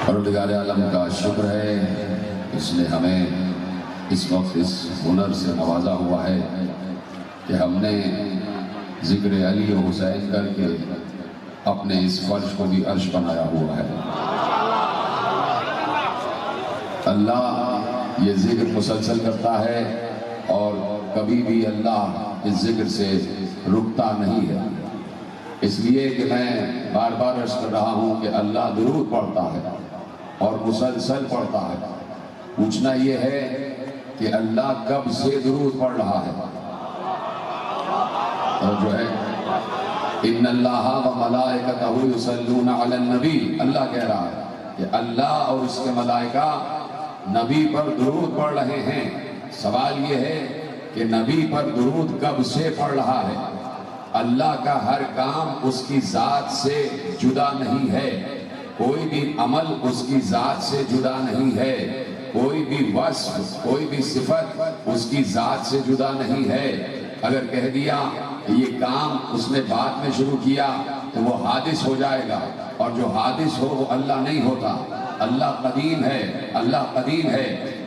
پروردگار عالم کا شکر ہے، اس نے ہمیں اس وقت اس ہنر سے نوازا ہوا ہے کہ ہم نے ذکر علی و حسین کر کے اپنے اس فرش کو بھی عرش بنایا ہوا ہے۔ اللہ یہ ذکر مسلسل کرتا ہے اور کبھی بھی اللہ اس ذکر سے رکتا نہیں ہے، اس لیے کہ میں بار بار عرض کر رہا ہوں کہ اللہ درود پڑھتا ہے اور مسلسل پڑھتا ہے۔ پوچھنا یہ ہے کہ اللہ کب سے درود پڑھ رہا ہے؟ اور جو ہے ان اللہ و ملائکتہ یصلون علی النبی، اللہ کہہ رہا ہے کہ اللہ اور اس کے ملائکہ نبی پر درود پڑھ رہے ہیں۔ سوال یہ ہے کہ نبی پر درود کب سے پڑھ رہا ہے؟ اللہ کا ہر کام اس کی ذات سے جدا نہیں ہے، کوئی بھی عمل اس کی ذات سے جدا نہیں ہے، کوئی بھی وصف کوئی بھی صفت اس کی ذات سے جدا نہیں ہے۔ اگر کہہ دیا کہ یہ کام اس نے بعد میں شروع کیا تو وہ حادث ہو جائے گا، اور جو حادث ہو وہ اللہ نہیں ہوتا۔ اللہ قدیم ہے، اللہ قدیم ہے۔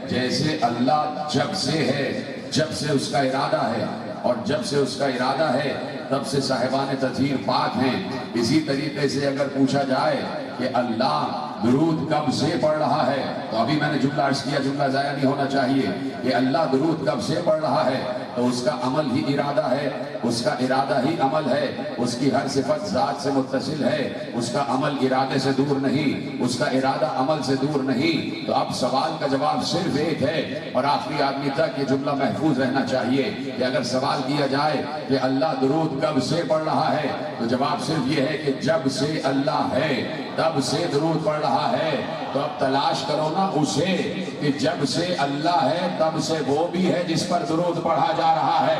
جیسے اللہ جب سے ہے، جب سے اس کا ارادہ ہے، اور جب سے اس کا ارادہ ہے تب سے صاحبان تطہیر پاک ہیں۔ اسی طریقے سے اگر پوچھا جائے کہ اللہ درود کب سے پڑھ رہا ہے، تو ابھی میں نے جملہ عرض کیا، جملہ ضائع نہیں ہونا چاہیے، کہ اللہ درود کب سے پڑھ رہا ہے، تو اس کا عمل ہی ارادہ ہے، اس کا ارادہ ہی عمل ہے، اس کی ہر صفت ذات سے متصل ہے، اس کا عمل ارادے سے دور نہیں، اس کا ارادہ عمل سے دور نہیں۔ تو اب سوال کا جواب صرف ایک ہے، اور آخری آدمی تک یہ جملہ محفوظ رہنا چاہیے کہ اگر سوال کیا جائے کہ اللہ درود کب سے پڑھ رہا ہے، تو جواب صرف یہ ہے کہ جب سے اللہ ہے تب سے درود پڑھ رہا ہے۔ تو اب تلاش کرو نا اسے کہ جب سے اللہ ہے تب سے وہ بھی ہے جس پر درود پڑھا جا رہا ہے۔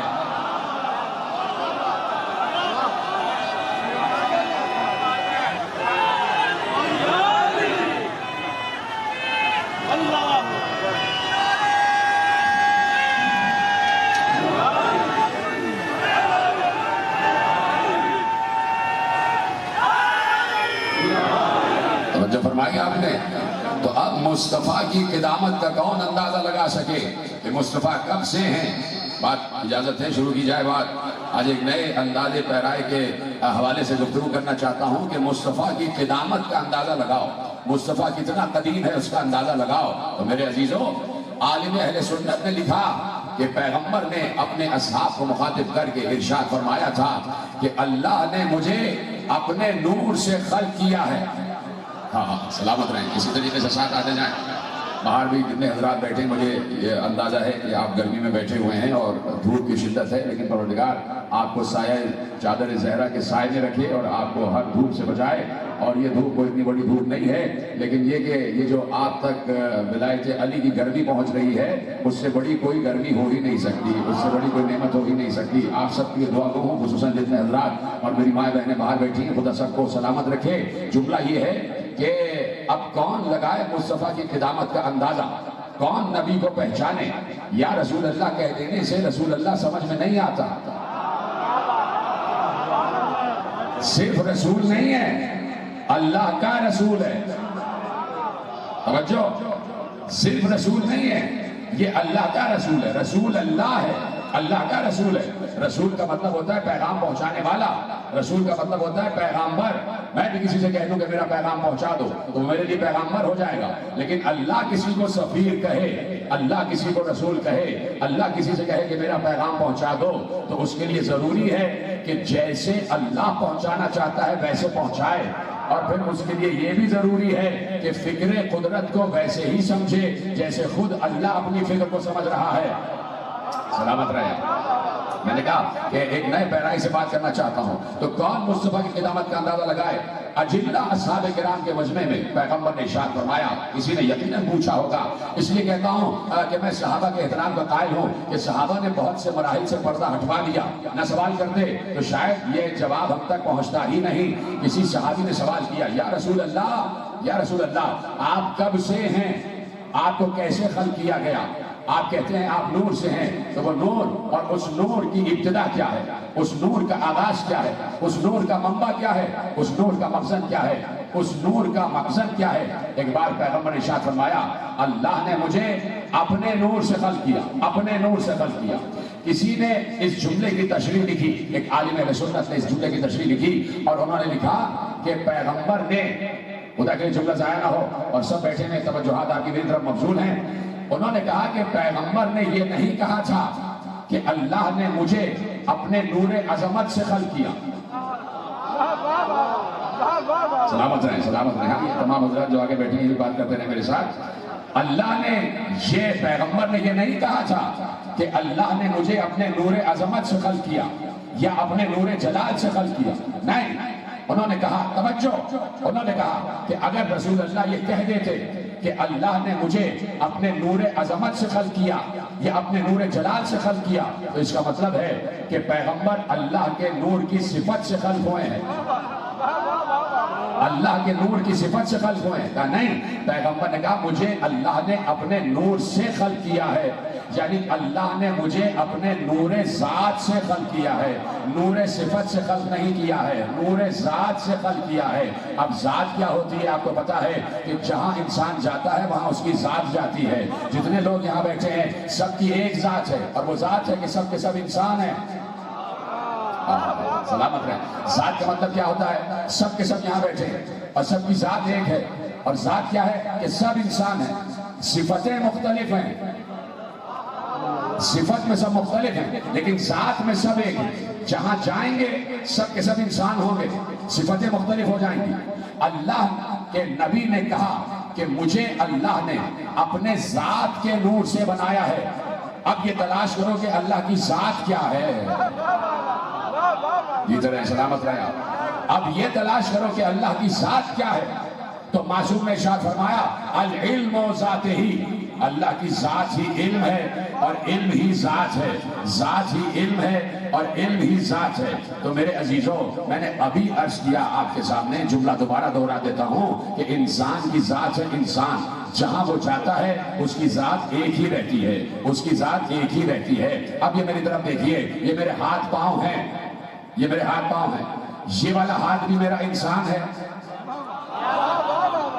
جو فرمایا آپ نے، تو اب مصطفیٰ کی قدامت کا کون اندازہ لگا سکے کہ مصطفیٰ کب سے ہیں؟ بات اجازت ہے شروع کی جائے بات۔ آج ایک نئے اندازے پیرائے کے حوالے سے گفتگو کرنا چاہتا ہوں کہ مصطفیٰ کی قدامت کا اندازہ لگاؤ، مصطفیٰ کتنا قدیم ہے اس کا اندازہ لگاؤ۔ تو میرے عزیزوں، عالم اہل سنت نے لکھا کہ پیغمبر نے اپنے اصحاب کو مخاطب کر کے ارشاد فرمایا تھا کہ اللہ نے مجھے اپنے نور سے خلق کیا ہے۔ ہاں سلامت رہیں، اسی طریقے سے ساتھ آتے جائیں۔ باہر بھی جتنے حضرات بیٹھے، مجھے یہ اندازہ ہے کہ آپ گرمی میں بیٹھے ہوئے ہیں اور دھوپ کی شدت ہے، لیکن پروردگار آپ کو سایہ چادر زہرا کے سائے میں رکھے اور آپ کو ہر دھوپ سے بچائے۔ اور یہ دھوپ کوئی اتنی بڑی دھوپ نہیں ہے، لیکن یہ کہ یہ جو آپ تک ولایت علی کی گرمی پہنچ رہی ہے، اس سے بڑی کوئی گرمی ہو ہی نہیں سکتی، اس سے بڑی کوئی نعمت ہو ہی نہیں سکتی۔ آپ سب کی دعا گو ہوں، خصوصاً جتنے حضرات اور میری مائیں بہنیں باہر بیٹھی ہیں، خدا سب کو سلامت رکھے۔ جملہ یہ ہے کہ اب کون لگائے مصطفیٰ کی قدامت کا اندازہ، کون نبی کو پہچانے؟ یا رسول اللہ کہہ دینے سے رسول اللہ سمجھ میں نہیں آتا۔ صرف رسول نہیں ہے، اللہ کا رسول ہے۔ توجہ، صرف رسول نہیں ہے، یہ اللہ کا رسول ہے، رسول اللہ ہے، اللہ کا رسول ہے۔ رسول کا مطلب ہوتا ہے پیغام پہنچانے والا، رسول کا مطلب ہوتا ہے پیغامبر۔ میں بھی کسی سے کہہ دوں کہ میرا پیغام پہنچا دو تو میرے لیے پیغامبر ہو جائے گا، لیکن اللہ کسی کو سفیر کہے، اللہ کسی کو رسول کہے، اللہ کسی سے کہے کہ میرا پیغام پہنچا دو، تو اس کے لیے ضروری ہے کہ جیسے اللہ پہنچانا چاہتا ہے ویسے پہنچائے، اور پھر اس کے لیے یہ بھی ضروری ہے کہ فکر قدرت کو ویسے ہی سمجھے جیسے خود اللہ اپنی فکر کو سمجھ رہا ہے۔ سلامت رہے۔ میں نے کہا کہ ایک نئے پیرائی سے بات کرنا چاہتا ہوں، تو کون مصطفیٰ کی قدامت کا اندازہ لگائے؟ اجلہ اصحاب کرام کے مجمع میں پیغمبر نے ارشاد فرمایا، کسی نے یقیناً پوچھا ہوگا، اس لیے کہتا ہوں کہ میں صحابہ کے احترام کا قائل ہوں کہ صحابہ نے بہت سے مراحل سے پردہ ہٹوا دیا، نہ سوال کرتے تو شاید یہ جواب ہم تک پہنچتا ہی نہیں۔ کسی صحابی نے سوال کیا، یا رسول اللہ، یا رسول اللہ، آپ کب سے ہیں؟ آپ کو کیسے خلق کیا گیا؟ آپ کہتے ہیں آپ نور سے ہیں، تو وہ نور اور اس نور کی ابتدا کیا ہے، اس نور کا آغاز کیا ہے، اس نور کا منبع کیا ہے، اس نور کا مخزن کیا ہے؟ اس نور کا مقصد کیا ہے؟ ایک بار پیغمبر نے ارشاد فرمایا اللہ نے مجھے اپنے نور سے خلق کیا، اپنے نور سے خلق کیا۔ کسی نے اس جملے کی تشریح لکھی، ایک عالم اہل سنت نے اس جملے کی تشریح لکھی اور انہوں نے لکھا کہ پیغمبر نے، خدا کے جملہ ضائع نہ ہو اور سب بیٹھے ہیں توجہات آپ کی میری طرف مبذول ہیں، انہوں نے کہا کہ پیغمبر نے یہ نہیں کہا تھا کہ اللہ نے مجھے اپنے نور عظمت سے خلق کیا۔ سلامت رہیں، سلامت رہیں، یہ تمام حضرات جو آگے بیٹھے ہیں یہ بات کرتے رہے میرے ساتھ۔ اللہ نے، یہ پیغمبر نے یہ نہیں کہا تھا کہ اللہ نے مجھے اپنے نور عظمت سے خلق کیا یا اپنے نور جلال سے خلق کیا، نہیں، انہوں نے کہا، توجہ، انہوں نے کہا کہ اگر رسول اللہ یہ کہہ دیتے کہ اللہ نے مجھے اپنے نور عظمت سے خلق کیا یا اپنے نور جلال سے خلق کیا تو اس کا مطلب ہے کہ پیغمبر اللہ کے نور کی صفت سے خلق ہوئے ہیں، اللہ کے نور کی صفت سے خلق ہوئے ہیں۔ کہا نہیں، پیغمبر نے کہا مجھے اللہ نے اپنے نور سے خلق کیا ہے، یعنی اللہ نے مجھے اپنے نور ذات سے خلق کیا ہے، نور صفت سے خلق نہیں کیا ہے، نور ذات سے خلق کیا ہے۔ اب ذات کیا ہوتی ہے آپ کو پتا ہے کہ جہاں انسان جاتا ہے وہاں اس کی ذات جاتی ہے۔ جتنے لوگ یہاں بیٹھے ہیں سب کی ایک ذات ہے اور وہ ذات ہے کہ سب کے سب انسان ہیں۔ سلامت رہیں۔ ذات کا مطلب کیا ہوتا ہے؟ سب کے سب یہاں بیٹھے ہیں اور سب کی ذات ایک ہے، اور ذات کیا ہے کہ سب انسان ہیں، صفتیں مختلف ہیں، صفت میں سب مختلف ہیں لیکن ذات میں سب ایک ہیں۔ جہاں جائیں گے سب کے سب انسان ہوں گے، صفتیں مختلف ہو جائیں گی۔ اللہ کے نبی نے کہا کہ مجھے اللہ نے اپنے ذات کے نور سے بنایا ہے۔ اب یہ تلاش کرو کہ اللہ کی ذات کیا ہے، یہ طرح سلامت رہے آپ۔ اب یہ تلاش کرو کہ اللہ کی ذات کیا ہے تو معصوم نے ارشاد فرمایا العلم ذات ہی، اللہ کی ذات ہی علم ہے اور علم ہی ذات ہے، ذات ہی علم ہے اور علم ہی ذات ہے۔ تو میرے عزیزوں، میں نے ابھی عرض کیا آپ کے سامنے، جملہ دوبارہ دہرا دیتا ہوں کہ انسان کی ذات ہے انسان، جہاں وہ جاتا ہے اس کی ذات ایک ہی رہتی ہے، اس کی ذات ایک ہی رہتی ہے۔ اب یہ میری طرف دیکھیے، یہ میرے ہاتھ پاؤں ہیں، یہ میرے ہاتھ پاؤں ہیں، یہ والا ہاتھ بھی میرا انسان ہے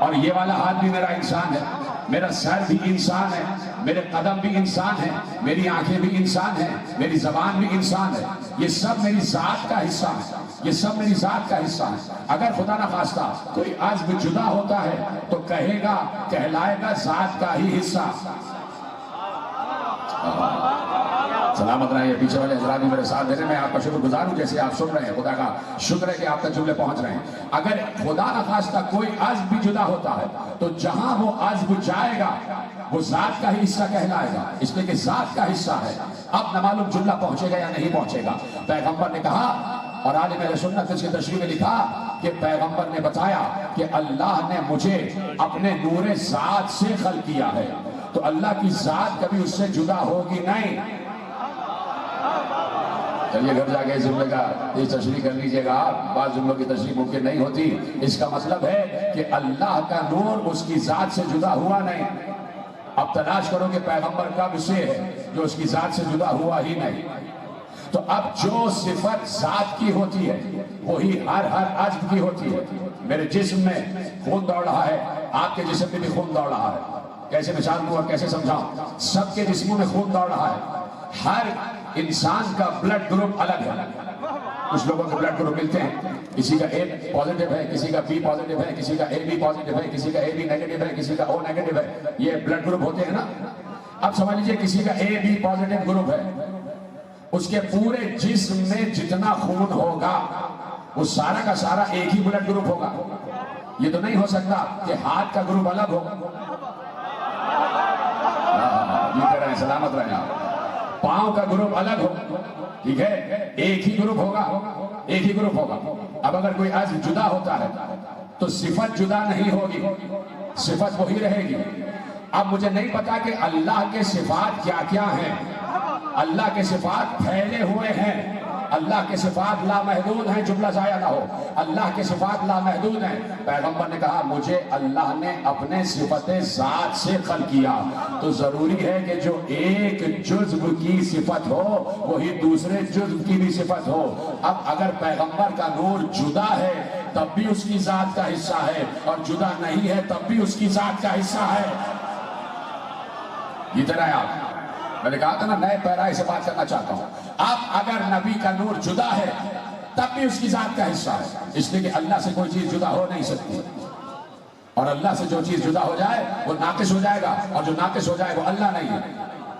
اور یہ والا ہاتھ بھی میرا انسان ہے، میرا سر بھی انسان ہے، میرے قدم بھی انسان ہے، میری آنکھیں بھی انسان ہیں، میری زبان بھی انسان ہے، یہ سب میری ذات کا حصہ ہے، یہ سب میری ذات کا حصہ ہے۔ اگر خدا نہ خواستہ کوئی عضو جدا ہوتا ہے تو کہے گا، کہلائے گا ذات کا ہی حصہ۔ سلامت رہے، پیچھے والے حضرات بھی میرے ساتھ دے رہے ہیں، میں آپ کا شکر گزار ہوں جیسے آپ سن رہے ہیں، خدا کا شکر ہے کہ آپ تک جملے پہنچ رہے ہیں۔ اگر خدا نہ خواستہ کوئی عضو بھی جدا ہوتا ہے تو جہاں وہ عضو جائے گا وہ ذات کا ہی حصہ کہلائے گا، اس لیے کہ ذات کا حصہ ہے۔ اب نہ معلوم جملہ پہنچے گا یا نہیں پہنچے گا۔ پیغمبر نے کہا اور عالم اہل سنت اس کی تشریح میں لکھا کہ پیغمبر نے بتایا کہ اللہ نے مجھے اپنے نور ذات سے خلق کیا ہے، تو اللہ کی ذات کبھی اس سے جدا ہوگی نہیں۔ چلیے گھر جا کے اس جملے کا تشریح کر لیجئے گا آپ، بعض جملوں کی تشریح ممکن نہیں ہوتی۔ اس کا مطلب ہے کہ اللہ کا نور اس کی ذات سے جدا ہوا نہیں۔ اب تلاش کرو کہ پیغمبر کب سے ہے جو اس کی ذات سے جدا ہوا ہی نہیں۔ تو اب جو صفت ذات کی ہوتی ہے وہی ہر عضو کی ہوتی ہے۔ میرے جسم میں خون دوڑ رہا ہے، آپ کے جسم میں بھی خون دوڑ رہا ہے۔ کیسے مثال دوں اور کیسے سمجھاؤں؟ سب کے جسموں میں خون دوڑ رہا ہے، ہر انسان کا بلڈ گروپ الگ ہے۔ کچھ لوگوں کے بلڈ گروپ ملتے ہیں، کسی کا اے پازیٹیو ہے، کسی کا بی پازیٹیو ہے، کسی کا اے بی پازیٹیو ہے، کسی کا اے بی نیگیٹو ہے، کسی کا او نیگیٹو ہے، یہ بلڈ گروپ ہوتے ہیں نا۔ اب سمجھ لیجئے کسی کا اے بی پازیٹیو گروپ ہے، اس کے پورے جسم میں جتنا خون ہوگا وہ سارا کا سارا ایک ہی بلڈ گروپ ہوگا۔ یہ تو نہیں ہو سکتا کہ ہاتھ کا گروپ الگ ہو، یہ کہہ رہے ہیں سلامت رہے آپ، پاؤں کا گروپ الگ ہو، ٹھیک ہے، ایک ہی گروپ ہوگا، ایک ہی گروپ ہوگا۔ اب اگر کوئی عضو جدا ہوتا ہے تو صفت جدا نہیں ہوگی، صفت وہی رہے گی۔ اب مجھے نہیں پتا کہ اللہ کے صفات کیا کیا ہیں۔ اللہ کے صفات پھیلے ہوئے ہیں، اللہ کے صفات لامحدود ہیں، جملہ ضائع نہ ہو، اللہ کے صفات لامحدود ہیں۔ پیغمبر نے کہا مجھے اللہ نے اپنے صفت ذات سے خلق کیا، تو ضروری ہے کہ جو ایک جزو کی صفت ہو وہی دوسرے جزو کی بھی صفت ہو۔ اب اگر پیغمبر کا نور جدا ہے تب بھی اس کی ذات کا حصہ ہے، اور جدا نہیں ہے تب بھی اس کی ذات کا حصہ ہے۔ یہ طرح ہے آپ، میں نے کہا تھا نا نئے پیرائے سے بات کرنا چاہتا ہوں۔ اب اگر نبی کا نور جدا ہے تب بھی اس کی ذات کا حصہ ہے، اس لیے کہ اللہ سے کوئی چیز جدا ہو نہیں سکتی، اور اللہ سے جو چیز جدا ہو جائے وہ ناقص ہو جائے گا، اور جو ناقص ہو جائے وہ اللہ نہیں ہے،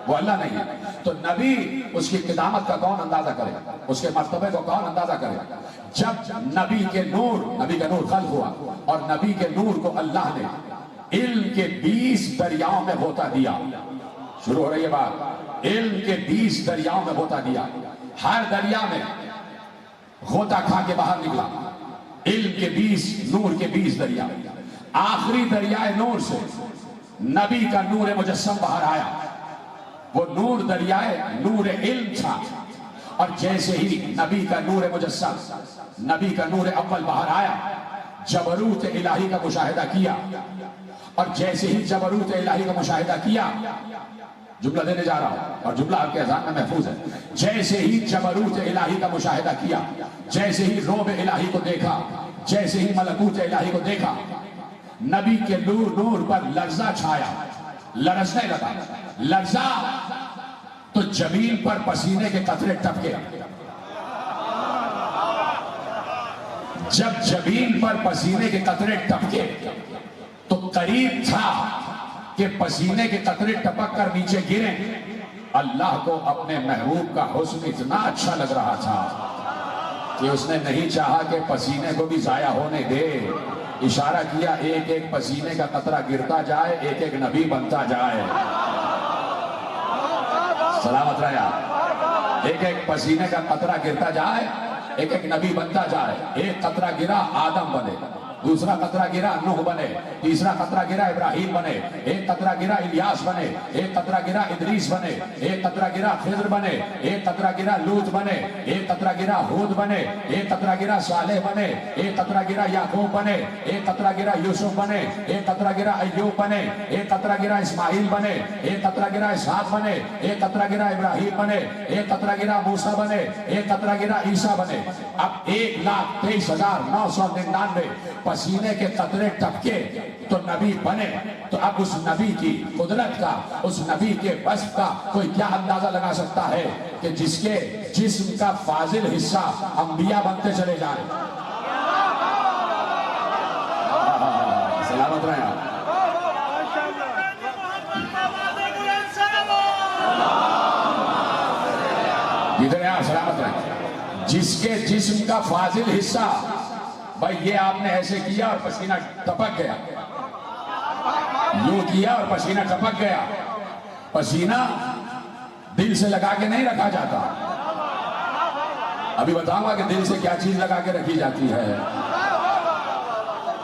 وہ اللہ نہیں ہے۔ تو نبی اس کی قدامت کا کون اندازہ کرے، اس کے مرتبے کو کون اندازہ کرے؟ جب نبی کا نور خلق ہوا، اور نبی کے نور کو اللہ نے علم کے 20 دریاؤں میں غوطہ دیا۔ شروع ہو رہی ہے بات، علم کے 20 دریاؤں میں غوطہ دیا، ہر دریا میں غوطہ کھا کے باہر نکلا، علم کے 20 نور کے 20 دریا، آخری دریائے نور سے نبی کا نور مجسم باہر آیا، وہ نور دریائے نور علم تھا، اور جیسے ہی نبی کا نور مجسم، نبی کا نور اول باہر آیا، جبروت الہی کا مشاہدہ کیا، اور جیسے ہی جبروت الہی کا مشاہدہ کیا، جملہ دینے جا رہا ہوں اور جملہ آپ کے اذہان میں محفوظ ہے، جیسے ہی جبروت الہی کا مشاہدہ کیا، جیسے ہی روب الہی کو دیکھا، جیسے ہی ملکوت الہی کو دیکھا، نبی کے نور پر لرزہ چھایا، لرزنے لگا، لرزہ تو جبین پر پسینے کے قطرے ٹپکے، جب جبین پر پسینے کے قطرے ٹپکے تو قریب تھا کہ پسینے کے قطرے ٹپک کر نیچے گریں۔ اللہ کو اپنے محبوب کا حسن اتنا اچھا لگ رہا تھا کہ اس نے نہیں چاہا کہ پسینے کو بھی ضائع ہونے دے، اشارہ کیا ایک ایک پسینے کا قطرہ گرتا جائے، ایک ایک نبی بنتا جائے۔ سلامت رہا، ایک ایک پسینے کا قطرہ گرتا جائے، ایک ایک نبی بنتا جائے۔ ایک قطرہ گرا آدم بنے، دوسرا قطرہ گرا نوح بنے، تیسرا قطرہ گرا ابراہیم بنے، ایک قطرہ گرا الیاس بنے، ایک قطرہ گرا ادریس بنے، ایک قطرہ گرا خضر بنے، ایک قطرہ گرا لوط بنے، ایک قطرہ گرا ہود بنے، ایک قطرہ گرا صالح بنے، ایک قطرہ گرا یعقوب بنے، ایک قطرہ گرا یوسف بنے، ایک قطرہ گرا ایوب بنے، ایک قطرہ گرا اسماعیل بنے، ایک قطرہ گرا اسحاق بنے، ایک قطرہ گرا ابراہیم بنے، ایک قطرہ گرا موسیٰ بنے، ایک قطرہ گرا عیسیٰ بنے۔ اب 1,23,999 پسینے کے قطرے ٹپکے تو نبی بنے، تو اب اس نبی کی قدرت کا، اس نبی کے وصف کا کوئی کیا اندازہ لگا سکتا ہے کہ جس کے جسم کا فاضل حصہ انبیاء بنتے چلے جائیں۔ سلامت رہیں آپ۔ ادھر آپ سلامت رہیں۔ جس کے جسم کا فاضل حصہ، بھائی یہ آپ نے ایسے کیا اور پسینہ ٹپک گیا، یوں کیا اور پسینہ ٹپک گیا۔ پسینہ دل سے لگا کے نہیں رکھا جاتا، ابھی بتاؤں گا کہ دل سے کیا چیز لگا کے رکھی جاتی ہے۔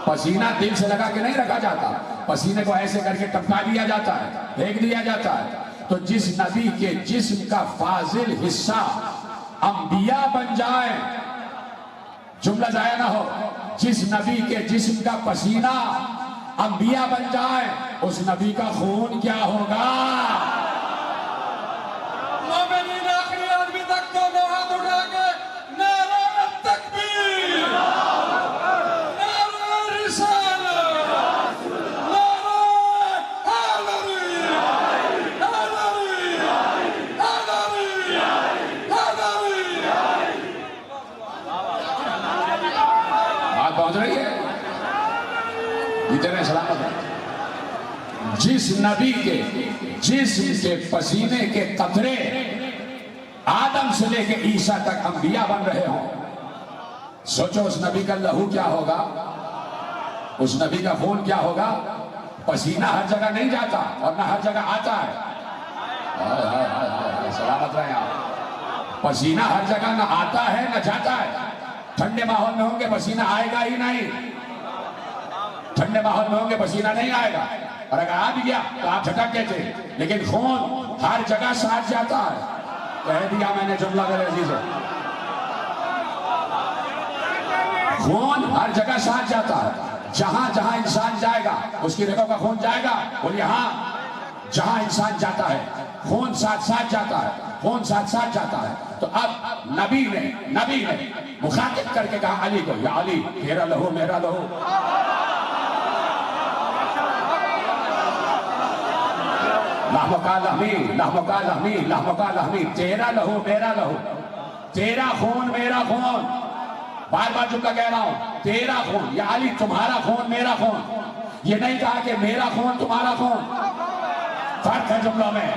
پسینہ دل سے لگا کے نہیں رکھا جاتا، پسینے کو ایسے کر کے ٹپکا دیا جاتا ہے، پھینک دیا جاتا ہے۔ تو جس نبی کے جسم کا فاضل حصہ انبیاء بن جائیں، جملہ ضائع نہ ہو، جس نبی کے جسم کا پسینہ انبیاء بن جائے، اس نبی کا خون کیا ہوگا؟ مومنین آخری آدمی تک تو ہاتھ اٹھا کے نعرہ تکبیر، نعرہ رسالت، نعرہ حیدری، حیدری، حیدری، حیدری۔ بات پہنچ رہی ہے؟ اتنے سلامت ہے۔ جس نبی کے جسم کے پسینے کے قطرے آدم سے لے کے عیسیٰ تک انبیاء بن رہے ہوں، سوچو اس نبی کا لہو کیا ہوگا، اس نبی کا خون کیا ہوگا۔ پسینہ ہر جگہ نہیں جاتا اور نہ ہر جگہ آتا ہے۔ سلامت رہے آپ۔ پسینہ ہر جگہ نہ آتا ہے نہ جاتا ہے۔ ٹھنڈے ماحول میں ہوں گے پسینہ آئے گا ہی نہیں، ٹھنڈے ماحول میں ہوں گے پسینہ نہیں آئے گا، اور اگر آ بھی گیا تو آپ جھٹک گئے تھے، لیکن خون ہر جگہ ساتھ جاتا ہے۔ کہہ دیا میں نے جملہ میرے عزیزو، خون ہر جگہ ساتھ جاتا ہے۔ جہاں جہاں انسان جائے گا اس کی رگوں کا خون جائے گا، اور یہاں جہاں انسان جاتا ہے خون ساتھ ساتھ جاتا ہے، خون ساتھ ساتھ جاتا ہے۔ تو اب نبی نے مخاطب کر کے کہا علی کو، یا علی تیرا لہو میرا لہو، لحمکا لحمی، تیرا لہو میرا لہو، تیرا خون میرا خون، بار بار جملہ کہہ رہا ہوں، تیرا خون، یا علی تمہارا خون میرا خون۔ یہ نہیں کہا کہ میرا خون تمہارا خون، فرق ہے جملوں میں،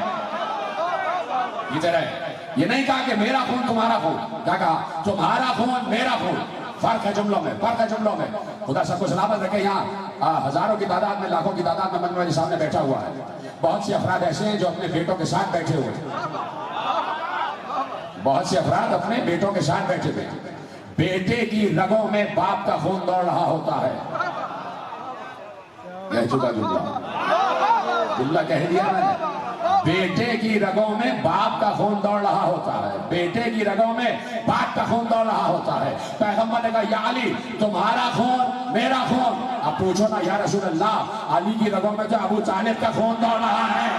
یہ نہیں کہا کہ میرا خون تمہارا خون، کیا کہا تمہارا خون میرا خون، فرق ہے جملوں میں، فرق ہے جملوں میں۔ خدا سب کو سلامت رکھے۔ یہاں ہزاروں کی تعداد میں، لاکھوں کی تعداد میں مجمع کے سامنے بیٹھا ہوا ہے، بہت سے افراد ایسے ہیں جو اپنے بیٹوں کے ساتھ بیٹھے ہوئے ہیں، بہت سے افراد اپنے بیٹوں کے ساتھ بیٹھے ہوئے ہیں۔ بیٹے کی رگوں میں باپ کا خون دوڑ رہا ہوتا ہے، کہہ چکا جملہ کہہ دیا میں نے، بیٹے کی رگوں میں باپ کا خون دوڑ رہا ہوتا ہے، بیٹے کی رگوں میں باپ کا خون دوڑ رہا ہوتا ہے۔ پیغمبر نے کہا یا علی تمہارا خون میرا خون۔ اب پوچھو نا یا رسول اللہ، علی کی رگوں میں جو ابو طالب کا خون دوڑ رہا ہے،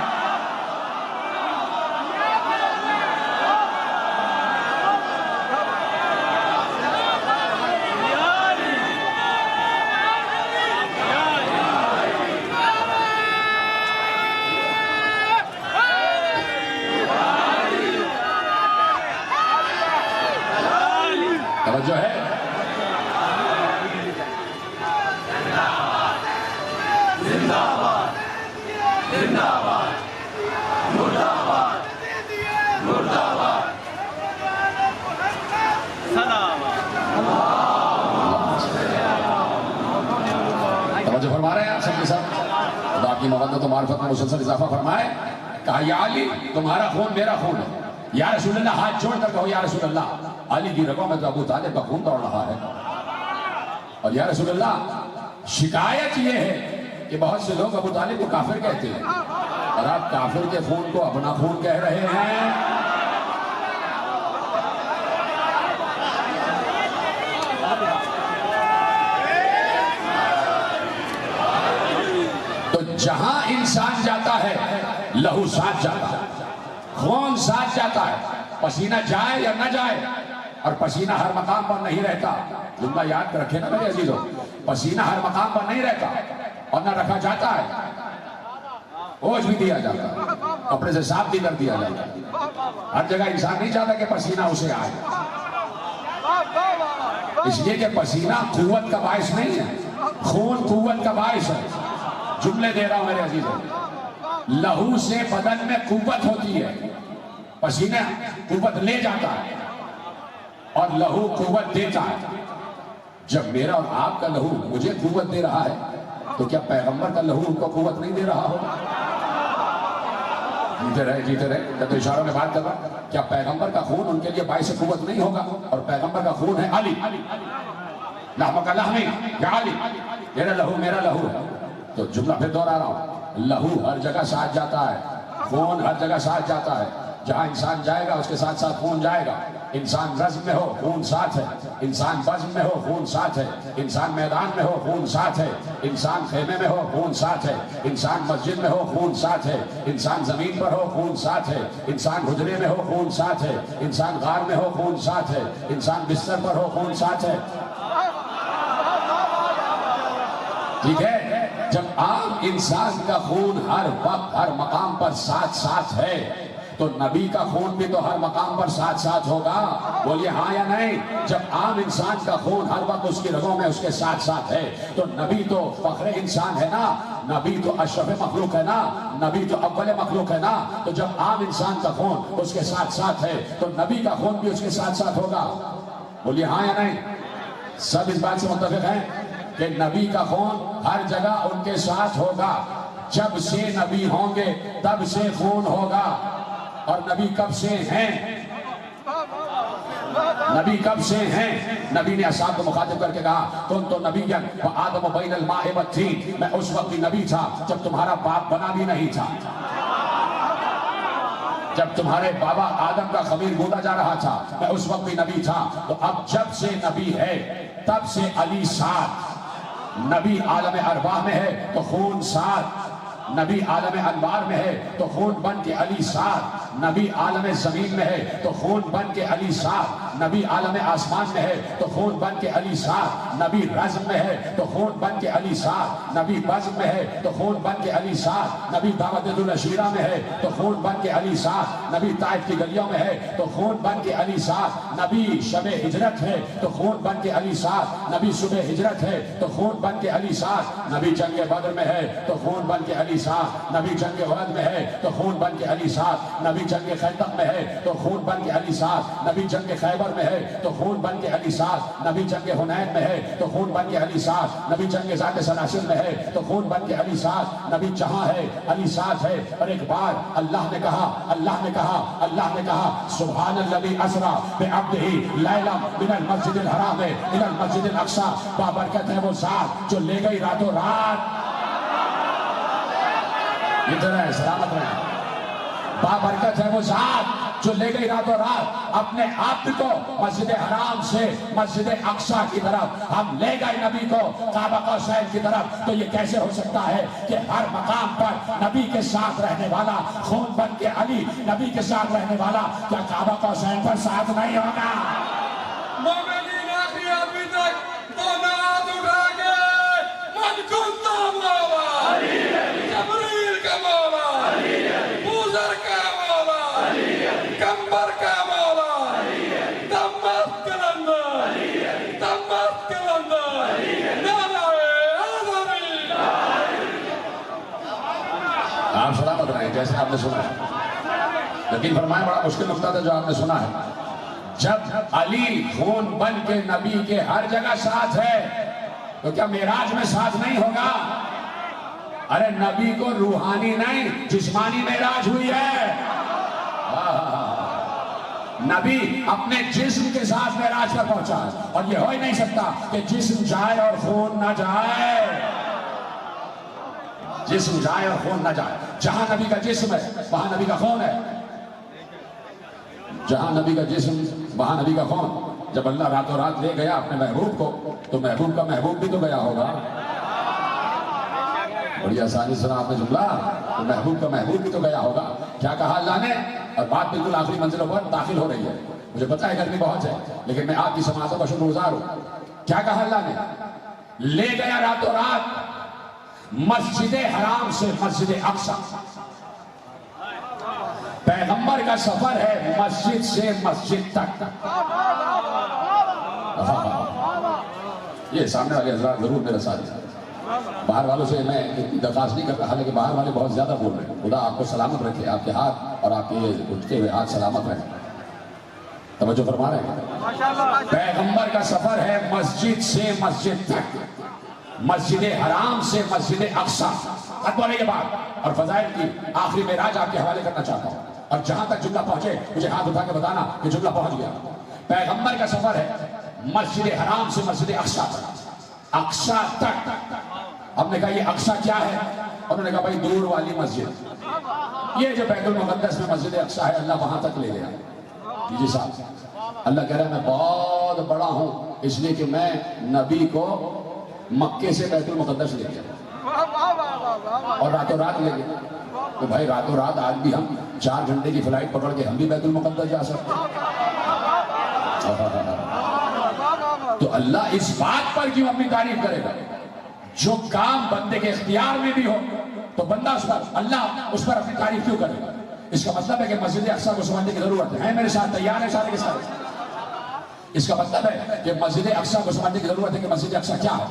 جو ہے توجہ فرما رہے ہیں آپ سب کے ساتھ، خدا کی مودت و معرفت میں مسلسل اضافہ فرمائے۔ کہا یا علی تمہارا خون میرا خون ہے۔ یا رسول اللہ، ہاتھ جوڑ کر کہو یا رسول اللہ، علی کی رگوں میں تو ابو طالب کا خون دوڑ رہا ہے، اور یا رسول اللہ شکایت یہ ہے کہ بہت سے لوگ ابو طالب کو کافر کہتے ہیں، اور آپ کافر کے خون کو اپنا خون کہہ رہے ہیں۔ تو جہاں انسان جاتا ہے لہو ساتھ جاتا ہے، خون ساتھ جاتا ہے، پسینہ جائے یا نہ جائے، اور پسینہ ہر مقام پر نہیں رہتا، جملہ یاد رکھے نا میرے عزیزو، پسینہ ہر مقام پر نہیں رہتا، اور نہ رکھا جاتا ہے، اوجھ بھی دیا جاتا ہے، کپڑے سے صاف بھی کر دیا جاتا ہے۔ ہر جگہ انسان نہیں چاہتا کہ پسینہ اسے آئے، اس لیے کہ پسینہ قوت کا باعث نہیں ہے، خون قوت کا باعث ہے۔ جملے دے رہا ہوں میرے عزیزو، لہو سے بدن میں قوت ہوتی ہے، پسینہ قوت لے جاتا ہے اور لہو قوت دیتا ہے۔ جب میرا اور آپ کا لہو مجھے قوت دے رہا ہے تو کیا پیغمبر کا لہو ان کو قوت نہیں دے رہا ہو؟ جیتے رہے میں تو اشاروں میں بات کر رہا، کیا پیغمبر کا خون ان کے لیے باعث قوت نہیں ہوگا؟ اور پیغمبر کا خون ہے علی، لحمک لحمی، یا علی تیرا لہو میرا لہو ہے۔ تو جملہ پھر دوہرا رہا ہوں، لہو ہر جگہ ساتھ جاتا ہے، خون ہر جگہ ساتھ جاتا ہے، جہاں انسان جائے گا اس کے ساتھ ساتھ خون جائے گا۔ انسان رزم میں ہو خون ساتھ ہے، انسان بزم میں ہو خون ساتھ ہے، انسان میدان میں ہو خون ساتھ ہے، انسان خیمے میں ہو خون ساتھ ہے، انسان مسجد میں ہو خون ساتھ ہے، انسان زمین پر ہو خون ساتھ ہے، انسان حجرے میں ہو خون ساتھ ہے، انسان غار میں ہو خون ساتھ ہے، انسان بستر پر ہو خون ساتھ ہے۔ ٹھیک ہے، جب عام انسان کا خون ہر وقت ہر مقام پر ساتھ ساتھ ہے تو نبی کا خون بھی تو ہر مقام پر ساتھ ساتھ ہوگا، بولیے ہاں یا نہیں؟ جب عام انسان کا خون ہر وقت اس کی رگوں میں اس کے ساتھ ساتھ ہے تو نبی تو فخر انسان ہے نا، نبی تو اشرف مخلوق ہے نا، نبی تو اول مخلوق ہے نا۔ تو جب عام انسان کا خون اس کے ساتھ ساتھ ہے تو نبی کا خون بھی اس کے ساتھ ساتھ ہوگا، بولیے ہاں یا نہیں؟ سب اس بات سے متفق ہیں کہ نبی کا خون ہر جگہ ان کے ساتھ ہوگا، جب سے نبی ہوں گے تب سے خون ہوگا۔ اور نبی کب سے ہیں؟ نبی کب سے ہیں؟ نبی نے اصحاب کو مخاطب کر کے کہا تم تو نبی آدم و بین الماء والطین، میں اس وقت بھی نبی تھا جب تمہارا باپ بنا بھی نہیں تھا، جب تمہارے بابا آدم کا خمیر گودا جا رہا تھا میں اس وقت بھی نبی تھا۔ تو اب جب سے نبی ہے تب سے علی ساتھ، نبی عالم ارواح میں ہے تو خون ساتھ، نبی عالم انوار میں ہے تو خون بن کے علی ساتھ، نبی عالم زمین میں ہے تو خون بن کے علی ساتھ، نبی عالم آسمان میں ہے تو خون بن کے علی ساتھ، نبی رزم میں ہے تو خون بن کے علی ساتھ، نبی بزم میں ہے تو خون بن کے علی ساتھ، نبی دعوت العشیرہ میں ہے تو خون بن کے علی ساتھ، نبی طائف کی گلیوں میں ہے تو خون بن کے علی ساتھ، نبی شب ہجرت ہے تو خون بن کے علی ساتھ، نبی صبح ہجرت ہے تو خون بن کے علی ساتھ، نبی جنگ بدر میں ہے تو خون بن کے علی ساتھ، نبی جنگ احد میں ہے تو خون بن کے علی ساتھ، نبی جنگ خندق میں ہے تو خون بن کے علی ساتھ، نبی جنگ خیبر میں ہے تو خون بن کے علی ساتھ، نبی جنگ حنین میں ہے تو خون بن کے علی ساتھ، نبی جنگ ذات سلاسل میں ہے تو خون بن کے علی ساتھ، نبی جہاں ہے علی ساتھ ہے۔ اور ایک بار اللہ نے کہا سبحان الذی اسری بعبدہ لیلا من المسجد الحرام الی المسجد الاقصی، بابرکت ہے وہ ذات جو لے گئی راتوں رات، ادھر ہے سلامت رہے، بابرکت ہے وہ ذات جو لے گئی راتوں رات اپنے آپ کو مسجد حرام سے مسجد اقصی کی طرف، ہم لے گئے نبی کو کعبہ قوسین کی طرف۔ تو یہ کیسے ہو سکتا ہے کہ ہر مقام پر نبی کے ساتھ رہنے والا خون بن کے علی، نبی کے ساتھ رہنے والا کیا کعبہ قوسین پر ساتھ نہیں ہوگا؟ مومنین آخری آدمی تک دونوں ہاتھ اٹھا کے من کنتا مولا، جبریل کا مولا، بوزر کا مولا، کمبر کا مولا، دمت کلندر، دمت کلندر، نعرہ آزادی۔ آپ سلامت رہیں جیسے آپ نے سنا ہے، لیکن فرمائے بڑا مشکل نقطہ تھا جو آپ نے سنا ہے، جب علی خون بن کے نبی کے ہر جگہ ساتھ ہے تو کیا معراج میں ساتھ نہیں ہوگا؟ ارے نبی کو روحانی نہیں جسمانی معراج ہوئی ہے، نبی اپنے جسم کے ساتھ معراج پر پہنچا ہے، اور یہ ہو ہی نہیں سکتا کہ جسم جائے اور خون نہ جائے، جسم جائے اور خون نہ جائے۔ جہاں نبی کا جسم ہے وہاں نبی کا خون ہے، جہاں نبی کا جسم وہاں نبی کا خون۔ جب اللہ راتوں رات لے گیا اپنے محبوب کو تو محبوب کا محبوب بھی تو گیا ہوگا، بڑی آسانی سنا آپ نے جملہ، تو محبوب کا محبوب بھی تو گیا ہوگا۔ کیا کہا اللہ نے؟ اور بات بالکل آخری منزلوں پر داخل ہو رہی ہے، مجھے پتا ہے گرمی بہت ہے لیکن میں آپ کی سماعتوں کا شکر گزار ہوں۔ کیا کہا اللہ نے؟ لے گیا راتوں رات مسجد حرام سے مسجد اقصی، پیغمبر کا سفر ہے مسجد سے مسجد تک۔ یہ سامنے والے حضرات ضرور میرے ساتھ ہیں، باہر والوں سے میں درخواست نہیں کر رہا لیکن باہر والے بہت زیادہ بول رہے ہیں، خدا آپ کو سلامت رکھے، آپ کے ہاتھ اور آپ کے اٹھتے ہوئے ہاتھ سلامت رہیں، توجہ فرما رہے ہیں۔ پیغمبر کا سفر ہے مسجد سے مسجد تک، مسجد حرام سے مسجد اقصی۔ اب بولے یہ بات اور فضائل کی آخری معراج آپ کے حوالے کرنا چاہتا ہوں، اور جہاں تک جملہ پہنچے مجھے ہاتھ اٹھا کے بتانا کہ جملہ پہنچ گیا۔ پیغمبر کا سفر ہے مسجد حرام سے مسجد اقصی تک، اقصی تک۔ ہم نے کہا یہ اقصی کیا ہے؟ انہوں نے کہا بھائی دور والی مسجد، یہ جو بیت المقدس میں مسجد اقصی ہے اللہ وہاں تک لے گیا۔ جی صاحب، اللہ کہہ رہا ہے میں بہت بڑا ہوں اس لیے کہ میں نبی کو مکے سے بیت المقدس لے گیا اور راتوں رات لے گیا۔ تو بھائی راتوں رات آج بھی ہم 4 گھنٹے کی فلائٹ پکڑ کے ہم بھی بیت المقدس جا سکتے ہیں۔ تو اللہ اس بات پر کیوں اپنی تعریف کرے گا؟ جو کام بندے کے اختیار میں بھی ہو تو بندہ اس پر، اللہ اس پر اپنی تعریف کیوں کرے گا؟ اس کا مطلب ہے کہ مسجد اقصی کو سمجھنے کی ضرورت ہے، میرے ساتھ تیار ہے سارے کے سارے؟ اس کا مطلب ہے کہ مسجد اقصی کو سمجھنے کی ضرورت ہے کہ مسجد اقصی کیا ہے۔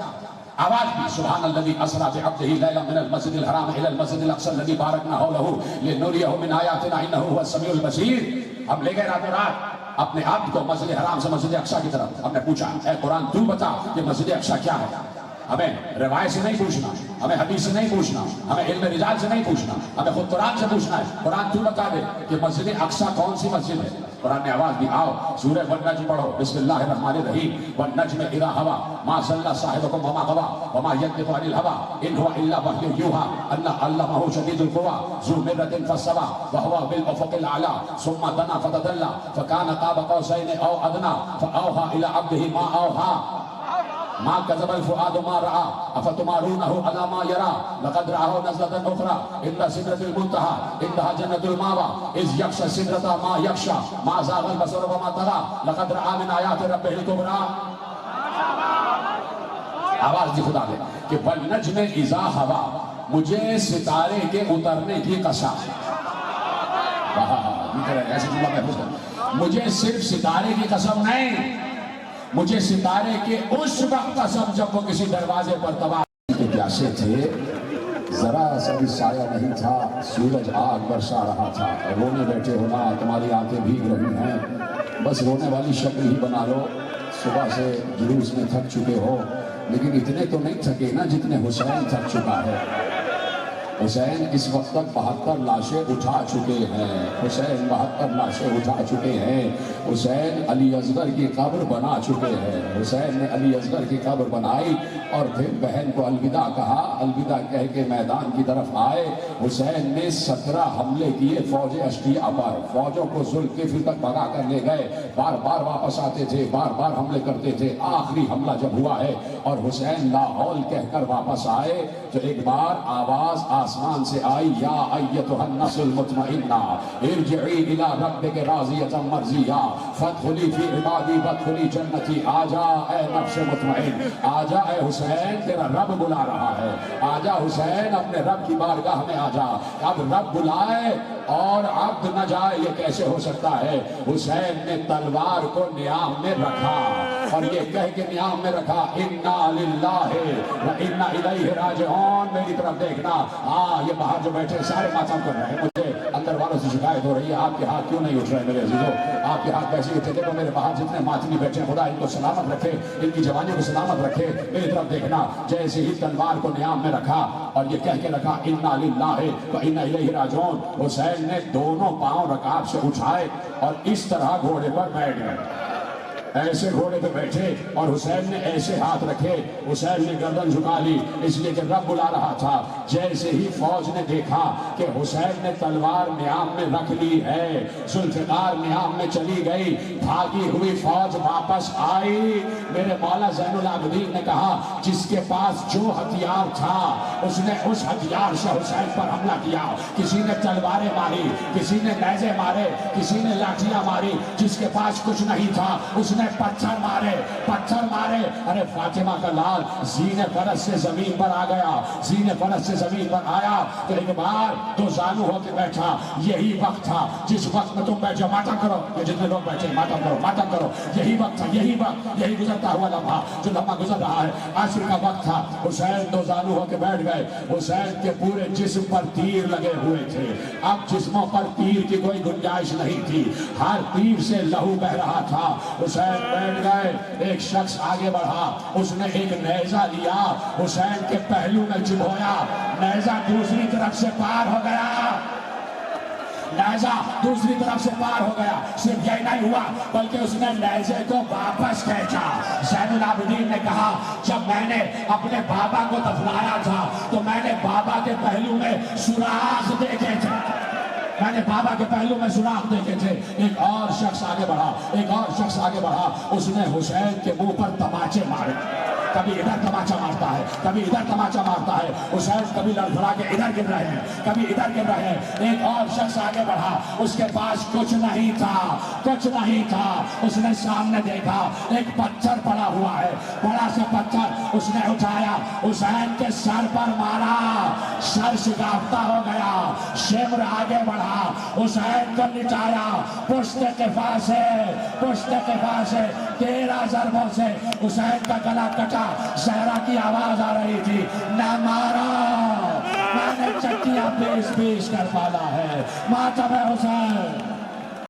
آواز بھی سبحان الذی اسری بعبدہ لیلا من المسجد الحرام الی المسجد الاقصی الذی بارکنا حولہ لنریہ من آیاتنا انہ هو السمیع البصیر۔ ہم لے گئے راتوں رات اپنے آپ کو مسجد حرام سے مسجد اقصی کی طرف، ہم نے پوچھا اے قرآن تو بتا کہ مسجد اقصی کیا ہے۔ ہمیں روایت سے نہیں پوچھنا، ہمیں حدیث سے نہیں پوچھنا، ہمیں علم رجال سے نہیں پوچھنا، ہمیں خود قرآن سے پوچھنا ہے۔ قرآن تو بتا دے کہ مسجد اقصی کون سی مسجد ہے۔ قرآن نے آواز دی، آؤ سورہ والنجم پڑھو، بسم اللہ الرحمن الرحیم، والنجم اذا ہوا ما ضل صاحبکم وما غوا وما ینطق عن الهوى ان هو الا وحی یوحی علمہ شدید القوی ذو مرۃ فاستوى وهو بالافق الاعلی ثم دنا فتدلى فكان قاب قوسین او ادنى فاوحى الى عبده ما اوحى۔ ما كذب الفؤاد ما رأى أفتمارونه على ما يرى لقد رآه نزلة أخرى عند سدرة المنتهى عندها جنة المأوى إذ يغشى السدرة ما يغشى ما زاغ البصر وما طغى لقد رأى من آيات ربه الكبرى. آواز دی خدا دے کہ والنجم اذا ہوا، مجھے ستارے کے اترنے کی قسم. ایسے جملہ محفوظ کر، مجھے صرف ستارے کی قسم نہیں، مجھے ستارے کے اس وقت قسم جب وہ کسی دروازے پر تباہ کے پیاسے تھے، ذرا سا بھی سایہ نہیں تھا، سورج آگ برسا رہا تھا، رونے بیٹھے ہونا، تمہاری آنکھیں بھیگ رہی ہیں، بس رونے والی شکل ہی بنا لو. صبح سے جلوس میں تھک چکے ہو، لیکن اتنے تو نہیں تھکے نا جتنے حسین تھک چکا ہے. حسین اس وقت تک 72 لاشیں اٹھا چکے ہیں، حسین 72 لاشیں اٹھا چکے ہیں. حسین علی اصغر کی قبر بنا چکے ہیں. حسین نے علی اصغر کی قبر بنائی اور پھر بہن کو الوداع کہا، الوداع کہہ کے میدان کی طرف آئے. حسین نے 17 حملے کیے فوج اشقیاء پر، فوجوں کو ذوالفقار تک بھگا کر لے گئے، بار بار واپس آتے تھے، بار بار حملے کرتے تھے. آخری حملہ جب ہوا ہے اور حسین لا حول کہہ کر واپس آئے تو ایک بار آواز آسمان سے آئی، یا ایتھا النفس المطمئنہ ارجعی الی ربک راضیۃ مرضیہ فادخلی فی عبادی وادخلی جنتی. آجا اے نفس مطمئن، آجا اے حسین، تیرا رب بلا رہا ہے. آجا حسین، اپنے رب کی بارگاہ میں آجا. اب رب بلائے اور عبد نہ جائے، یہ کیسے ہو سکتا ہے؟ حسین نے تلوار کو نیام میں رکھا اور یہ کہہ کے نیام میں رکھا، انا للہ و انا الیہ راجعون. میری طرف دیکھنا. ہاں، یہ باہر جو بیٹھے سارے ماتم کر رہے ہیں، مجھے اندر والوں سے شکایت ہو رہی ہے، آپ کے ہاتھ کیوں نہیں اٹھ رہے میرے عزیزوں؟ آپ کے ہاتھ کیسے اٹھے؟ دیکھو میرے باہر جتنے ماتمی بیٹھے ہیں، خدا ان کو سلامت رکھے، ان کی جوانیوں کو سلامت رکھے. میری طرف دیکھنا. جیسے ہی تلوار کو نیام میں رکھا اور یہ کہہ کے رکھا، انا للہ و انا الیہ راجعون، حسین نے دونوں پاؤں رکاب سے اٹھائے اور اس طرح گھوڑے پر بیٹھ گئے. ایسے گھوڑے پہ بیٹھے اور حسین نے ایسے ہاتھ رکھے. حسین نے گردن جھکا لی اس لیے کہ رب بلا رہا تھا. جیسے ہی فوج نے دیکھا کہ حسین نے تلوار نیام میں رکھ لی ہے، ذوالفقار نیام میں چلی گئی، بھاگی ہوئی فوج واپس آئی. میرے مولا زین العابدین نے کہا، جس کے پاس جو ہتھیار تھا اس نے اس ہتھیار سے حسین پر حملہ کیا. کسی نے تلواریں ماری، کسی نے نیزے مارے، کسی نے لاٹھیاں ماری. جس کے پاس کچھ نہیں تھا اس نے پتھر مارے، پتھر مارے. ارے فاطمہ کا لال زین فرس سے زمین پر آ گیا، زین فرس سے زمین پر آیا تو ایک بار دو زانو ہو کے بیٹھا. یہی وقت تھا جس وقت میں تم بیٹھ جاؤ، ماتم کرو. یہ جتنے لوگ بیٹھے ماتم کرو، ماتم کرو. یہی وقت تھا، یہی وقت، یہی گزرتا ہوا لمحہ جو لمحہ گزر رہا ہے. عصر کا وقت تھا. حسین دو زانو ہو کے بیٹھ گئے. حسین کے پورے جسم پر تیر لگے ہوئے تھے. اب جسموں پر تیر کی کوئی گنجائش نہیں تھی، ہر تیر سے لہو بہ رہا تھا. حسین بیٹھ گئے. ایک شخص آگے بڑھا، اس نے ایک نیزہ لیا، حسین کے پہلو میں چبھویا. نیزہ دوسری طرف سے پار ہو گیا، نیزہ دوسری طرف سے پار ہو گیا. صرف یہ نہیں ہوا بلکہ اس نے نیزے کو واپس کھینچا. زین العابدین نے کہا، جب میں نے اپنے بابا کو دفنایا تھا تو میں نے بابا کے پہلو میں سوراخ دیکھے تھے، میں نے بابا کے پہلو میں سوراخ دیکھے تھے. ایک اور شخص آگے بڑھا، ایک اور شخص آگے بڑھا. اس نے حسین کے منہ پر تماچے مارے. کبھی ادھر تماچا مارتا ہے، کبھی ادھر تماچا مارتا ہے. حسین کبھی لڑکھڑا کے ادھر گر رہے ہیں، کبھی ادھر گر رہے ہیں. ایک اور شخص آگے بڑھا، اس کے پاس کچھ نہیں تھا، کچھ نہیں تھا. اس نے سامنے دیکھا ایک پتھر پڑا ہوا ہے، بڑا سا پتھر. اس نے اٹھایا، حسین کے سر پر مارا، سر شگافتہ ہو گیا. شمر آگے بڑھا، حسین کو لٹایا. پشت کفا سے، پشت کفا سے 13 ضربوں سے حسین کا گلا کٹا. زہرا کی آواز آ رہی تھی، نہ مارا، میں نے چٹیاں پیش پیش کر پالا ہے. ماتم حسین.